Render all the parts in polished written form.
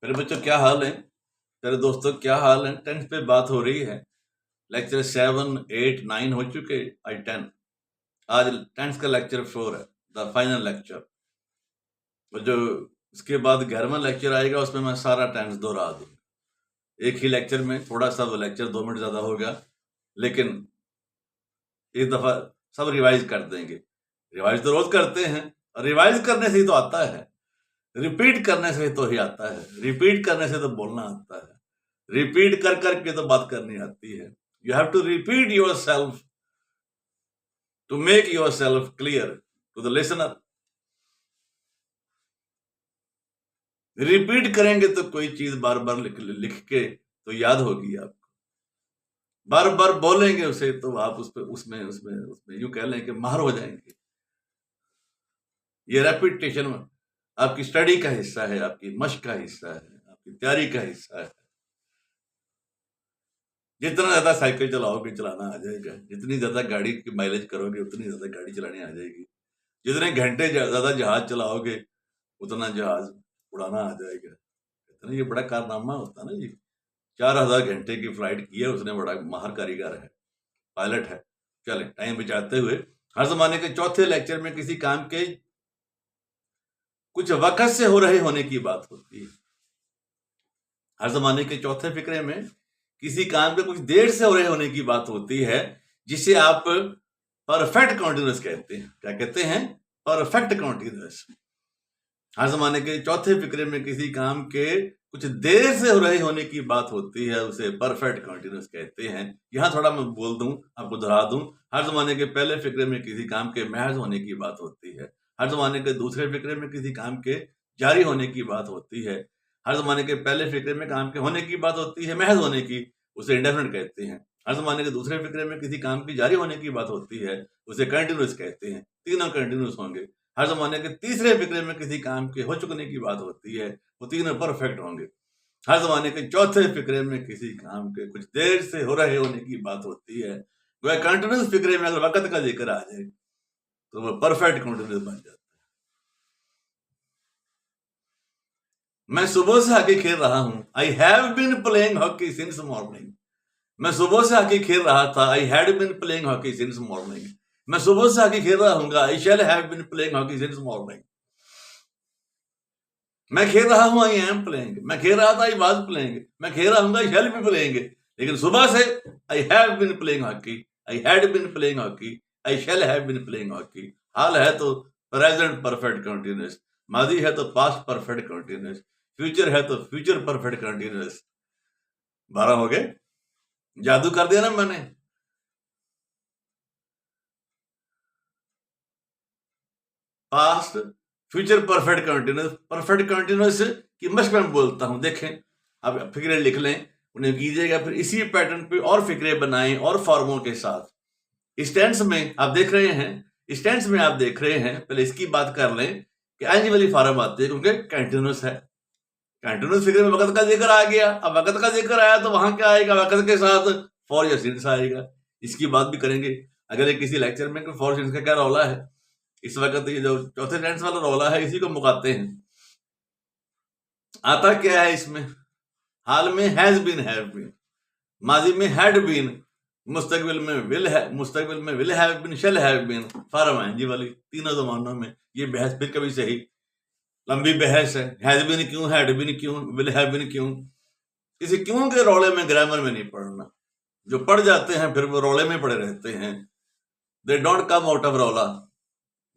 मेरे बच्चों क्या हाल है? मेरे दोस्तों क्या हाल है? 10th पे बात हो रही है। लेक्चर 7, 8, 9 हो चुके, आज 10। आज 10th का लेक्चर 4 है, द फाइनल लेक्चर। और जो उसके बाद 11वां लेक्चर आएगा उसमें मैं सारा 10th दोहरा दूंगा। एक ही लेक्चर में थोड़ा सा वो लेक्चर 2 मिनट ज्यादा होगा, लेकिन एक दफा सब रिवाइज कर देंगे। रिवाइज तो रोज करते हैं, और रिवाइज करने से ही तो आता है। रिपीट करने से तो ही आता है। रिपीट करने से तो बोलना आता है। रिपीट कर करके तो बात करनी आती है। You have to repeat yourself to make yourself clear to the listener. Repeat करेंगे तो कोई चीज बार बार लिख के तो याद होगी आपको। बार बार बोलेंगे उसे तो आप उस पे उसमें उसमें उसमें यूं कह लें कि माहिर हो जाएंगे। ये रेपिटेशन आपकी स्टडी का हिस्सा है, आपकी मश्क का हिस्सा है, आपकी तैयारी का हिस्सा है। जितना ज्यादा साइकिल चलाओगे चलाना आ जाएगा, जितनी ज्यादा गाड़ी की माइलेज करोगे उतनी ज्यादा गाड़ी चलानी आ जाएगी, जितने घंटे ज्यादा जहाज चलाओगे उतना जहाज उड़ाना आ जाएगा। इतना ये बड़ा कारनामा होता है ना जी। 4000 घंटे की फ्लाइट की है उसने, बड़ा माहिर कारीगर है, पायलट है। चले टाइम बचाते हुए हर जमाने के चौथे लेक्चर में किसी काम के कुछ वक्त से हो रहे होने की बात होती है। हर जमाने के चौथे फिक्रे में किसी काम के कुछ देर से हो रहे होने की बात होती है, जिसे आप परफेक्ट कॉन्टिन्यूस कहते हैं। क्या कहते हैं? Perfect continuous. हर जमाने के चौथे फिक्रे में किसी काम के कुछ देर से हो रहे होने की बात होती है, उसे परफेक्ट कॉन्टिन्यूस कहते हैं। यहां थोड़ा मैं बोल दूं, आपको दोहरा दूं। हर जमाने के पहले फिक्रे में किसी काम के महज होने की बात होती है। हर जमाने के दूसरे फिक्रे में किसी काम के जारी होने की बात होती है। हर जमाने के पहले फिक्रे में काम के होने की बात होती है, महज होने की, उसे इंडेफिनिट कहते हैं। हर जमाने के दूसरे फिक्रे में किसी काम की जारी होने की बात होती है, उसे कंटिन्यूस कहते हैं। तीनों कंटिन्यूस होंगे। हर जमाने के तीसरे फिक्रे में किसी काम के हो चुकने की बात होती है, वो तीनों परफेक्ट होंगे। हर जमाने के चौथे फिक्रे में किसी काम के कुछ देर से हो रहे होने की बात होती है। वह कंटिन्यूस फिक्रे में अगर वक्त का जिक्र आ जाए तो वह परफेक्ट कंटिन्यूस बन जाता है। मैं सुबह से हॉकी खेल रहा हूं। I have been playing hockey since morning. मैं सुबह से हॉकी खेल रहा था। I had been playing hockey since morning. मैं सुबह से हॉकी खेल रहा हूँ। I shall have been playing hockey since morning. मैं खेल रहा हूं, आई एम प्लेइंग। मैं खेल रहा था, आई वाज प्लेइंग। मैं खेल रहा हूं, आई शैल बी प्लेइंग। लेकिन सुबह से I have been playing hockey, I had been playing hockey, I shall have been playing hockey. हाल है तो प्रेजेंट परफेक्ट कंटीन्यूअस, माजी है तो पास्ट परफेक्ट कंटीन्यूअस, फ्यूचर है तो फ्यूचर परफेक्ट कंटीन्यूअस। 12 हो गए। जादू कर दिया ना मैंने। Past, future perfect continuous. Perfect continuous की मश्क में बोलता हूं। देखें, आप फिक्रे लिख लें, उन्हें कीजिएगा, फिर इसी पैटर्न पे और फिक्रे बनाएं और फॉर्मों के साथ। स्टेंस में आप देख रहे हैं, स्टेंस में आप देख रहे हैं, पहले इसकी बात कर लें कि एंज वाली फॉर्म आती है क्योंकि कंटीन्यूअस है। कंटीन्यूअस फिक्रे में वक्त का जिक्र आ गया। अब वक्त का जिक्र आया तो वहां क्या आएगा? वक्त के साथ फॉर या सिंस आएगा। इसकी बात भी करेंगे अगले किसी लेक्चर में कि फॉर सिंस का क्या रौला है। इस वक्त ये जो चौथे टेंस वाला रौला है, इसी को मुकाते हैं। आता क्या है इसमें? हाल में हैज बीन, हैव बीन, माजी में हैड बीन, मुस्तकबिल में विल है, मुस्तकबिल में will have been, shall have been. Form है जी वाली तीनों जमानों में। ये बहस फिर कभी सही लंबी बहस है। हैज बीन क्यों, हैड बीन क्यों, विल हैव बीन क्यों। किसी क्यों के रौले में ग्रामर में नहीं पढ़ना। जो पढ़ जाते हैं फिर वो रौले में पड़े रहते हैं। They don't come out of रौला,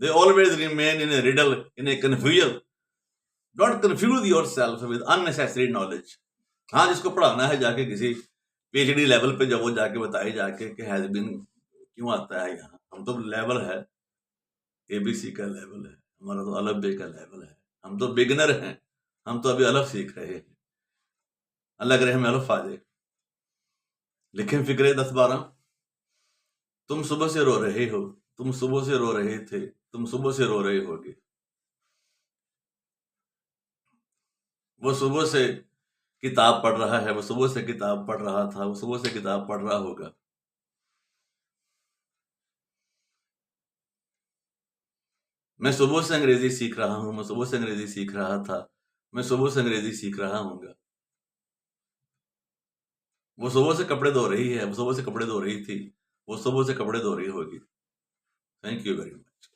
they always remain in a riddle, in a confusion. Don't confuse yourself with unnecessary knowledge. हाँ, जिसको पढ़ाना है जाके किसी पीएचडी लेवल पे जब वो जाके बताए जाके कि हैज बीन क्यों आता है यहाँ। हम तो लेवल है, एबीसी का लेवल है, हमारा तो अलग बे का लेवल है। हम तो बिगनर हैं, हम तो अभी अलग सीख रहे हैं। अलग रहे हमें अलग फायदे। लिखें फिक्रे 10-12। तुम सुबह से रो रहे हो, तुम सुबह से रो रहे थे, तुम सुबह से रो रहे होगे। वो सुबह से किताब पढ़ रहा है, वो सुबह से किताब पढ़ रहा था, वो सुबह से किताब पढ़ रहा होगा। मैं सुबह से अंग्रेजी सीख रहा हूं, मैं सुबह से अंग्रेजी सीख रहा था। मैं सुबह से अंग्रेजी सीख रहा हूँगा। वो सुबह से कपड़े धो रही है, वो सुबह से कपड़े धो रही थी, वो सुबह से कपड़े धो रही होगी। Thank you very much.